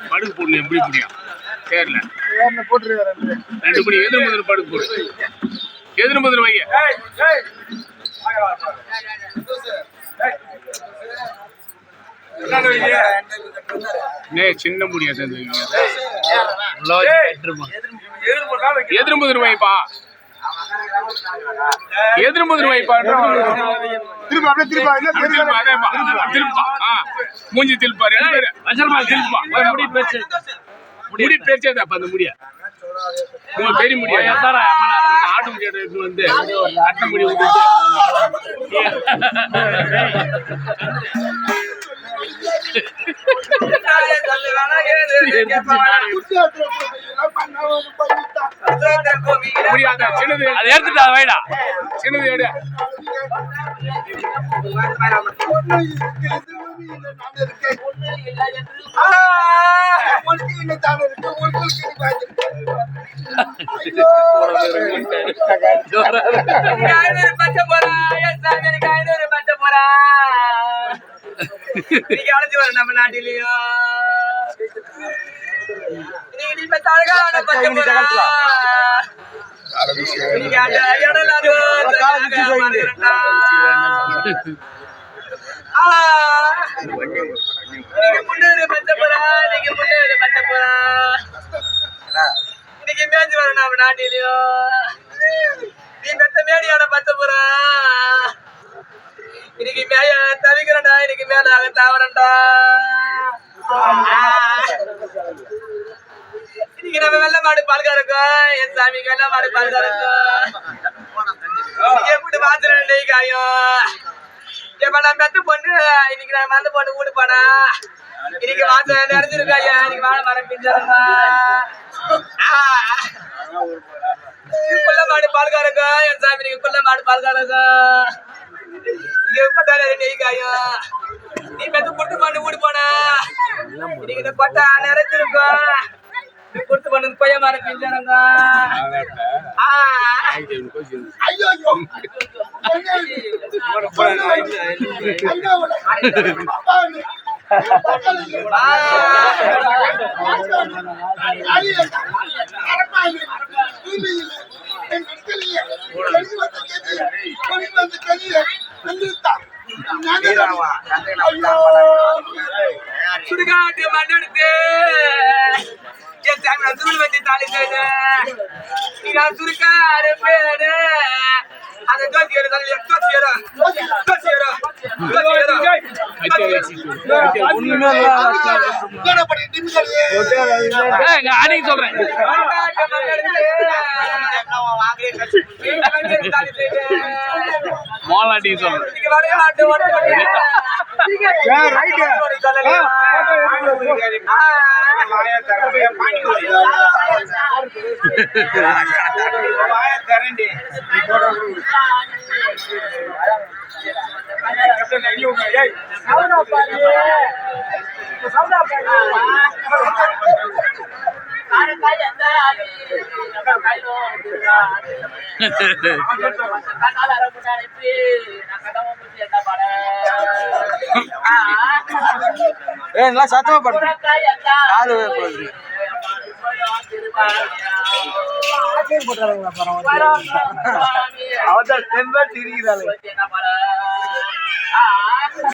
படுக்கு போடணும் எப்படி முடியும் கேரள ரெண்டு மணி எதிர் முதல் படுக்கு போடு எதிர் முதல் வைங்க சின்ன முடியாது எதிர் முதல் வைப்பா எதிர் முதல் வைப்பா மூஞ்சி திருப்பா முடி பேச்சதா அந்த முடிய பெரிய முடியாது ஆட்டு முடியாது வந்து அட்டை முடி அதை எடுத்துட்டா வைடா சின்னது எடு நம்ம நாட்டிலேயோ முன்னேறு பச்சை போறா நீங்க முன்னேறு பச்சை போறா இன்னைக்கு மேய்ச்சி வரும் நம்ம நாட்டிலேயோ நீ பெத்த மேடியான பச்சை போறா இன்னைக்கு மேய தவிக்கிறண்டா இன்னைக்கு மேல தாவரண்டா இன்னைக்கு நம்ம வெள்ள மாடு பால்கா இருக்கோம் என் சாமிக்கு வெள்ள மாடு பால்கா இருக்கும் எப்படி மாத்திர காயும் எப்ப நான் பெத்து பொண்ணு இன்னைக்கு நான் மருந்து போட்டு கூட்டு போனா இன்னைக்கு மாசம் நிறைஞ்சிருக்கா ஐயா இன்னைக்கு வாழை மரம் பிஞ்சிருக்கா குள்ள மாடு பால்கா இருக்கும் என் சாமி நீங்க குள்ள மாடு பால்கா இருக்கும் நெய் காயும் நீ பெத்து குடுத்து பண்ணு கூட்டு போனா இன்னைக்கு இந்த கொட்டை நிறைஞ்சிருக்கும் குடுத்து பண்ணு கொய்ய மரம் பிஞ்சிருங்க சுடுகாட்டு மண்ணெடுத்து என் சாமி சுருள் வச்சு தாலி செய்து சுருக்காரு பேரு அந்த தோசியரு சொல்றேன் மோலாட்டி சொல்றேன் சத்தமா படுத்து அவதான் தெம்பா சிரிக்கிறாள். என்ன பண்ண